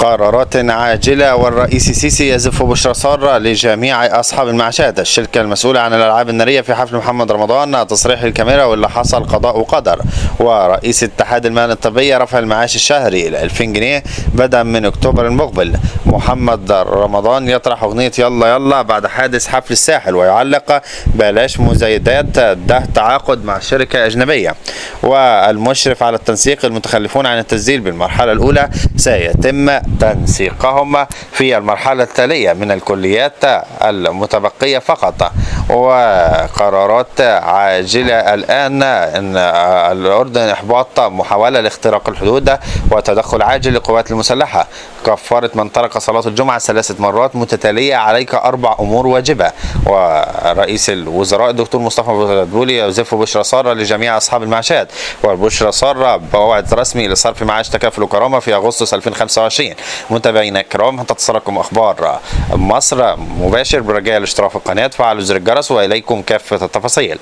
قرارات عاجلة، والرئيس السيسي يزف بشرى سارة لجميع أصحاب المعاشات. الشركة المسؤولة عن الألعاب النارية في حفل محمد رمضان تصريح الكاميرا واللي حصل قضاء وقدر. ورئيس اتحاد المهن الطبية رفع المعاش الشهري إلى 2000 جنيه بدءا من أكتوبر المقبل. محمد رمضان يطرح أغنية يلا يلا بعد حادث حفل الساحل، ويعلق بلاش مزايدات، ده تعاقد مع شركة أجنبية. والمشرف على التنسيق المتخلفون عن التسجيل بالمرحلة الأولى سيتم تنسيقهم في المرحلة التالية من الكليات المتبقية فقط. وقرارات عاجلة الآن إن الأردن إحباط محاولة لاختراق الحدود وتدخل عاجل للقوات المسلحة. كفارة من ترك صلاة الجمعة 3 مرات متتالية عليك 4 أمور واجبة. ورئيس الوزراء الدكتور مصطفى مدبولي يزف بشرى سارة لجميع أصحاب المعاشات. والبشرى سارة بوعد رسمي لصرف معاش تكافل وكرامة في أغسطس 2025. متابعينا الكرام، هتتصلكم أخبار مصر مباشر برجاء الاشتراك في القناة، فعلوا زر الجرس وإليكم كافة التفاصيل.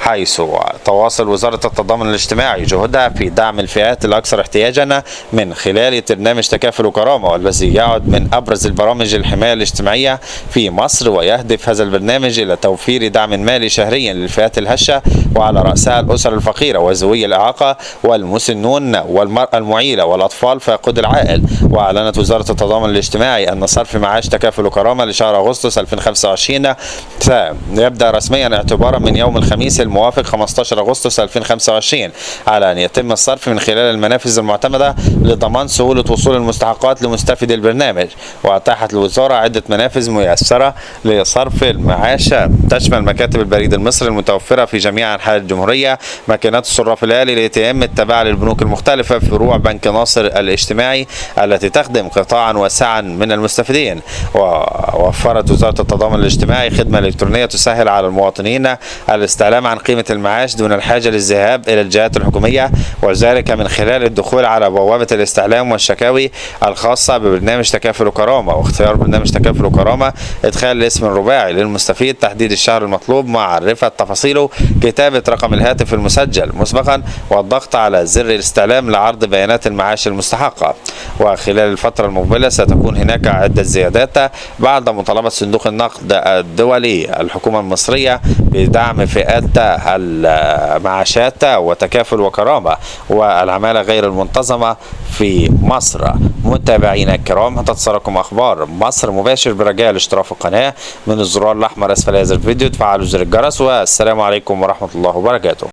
حيث تواصل وزارة التضامن الاجتماعي جهودها في دعم الفئات الأكثر احتياجا من خلال برنامج تكافل وكرامة، والذي يعد من أبرز البرامج الحماية الاجتماعية في مصر. ويهدف هذا البرنامج إلى توفير دعم مالي شهريا للفئات الهشة، وعلى رأسها الأسر الفقيرة وذوي الإعاقة والمسنون والمرأة المعيلة والأطفال فاقد العائل. وأعلنت وزارة التضامن الاجتماعي أن صرف معاش تكافل وكرامة لشهر أغسطس 2025 سيبدأ رسميا اعتبارا من يوم الخميس الموافق 15 أغسطس 2025، على أن يتم الصرف من خلال المنافذ المعتمدة لضمان سهولة وصول المستحقات لمستفيدي البرنامج. وأتاحت الوزارة عدة منافذ ميسرة لصرف المعاش، تشمل مكاتب البريد المصري المتوفرة في جميع أنحاء الجمهورية، ماكينات الصراف الآلي لإتيام التابعة للبنوك المختلفة، فروع بنك ناصر الاجتماعي التي تخدم قطاعا واسعا من المستفيدين. ووفرت وزارة التضامن الاجتماعي خدمة إلكترونية تسهل على المواطنين الاستعلام عن قيمة المعاش دون الحاجة للذهاب إلى الجهات الحكومية، وذلك من خلال الدخول على بوابة الاستعلام والشكاوي الخاصة ببرنامج تكافل وكرامة. واختيار برنامج تكافل وكرامة، إدخال الاسم الرباعي للمستفيد، تحديد الشهر المطلوب، معرفة تفاصيله، كتابة رقم الهاتف المسجل مسبقا، والضغط على زر الاستعلام لعرض بيانات المعاش المستحقة. وخلال الفترة المقبلة ستكون هناك عدة زيادات بعد مطالبة صندوق النقد الدولي الحكومة المصرية بدعم فئات المعاشات وتكافل وكرامة والعمالة غير المنتظمة في مصر. متابعينا الكرام، هتتصلكم أخبار مصر مباشر برجاء الاشتراك في القناة من الزرار الأحمر أسفل هذا الفيديو، تفعلوا زر الجرس، والسلام عليكم ورحمة الله وبركاته.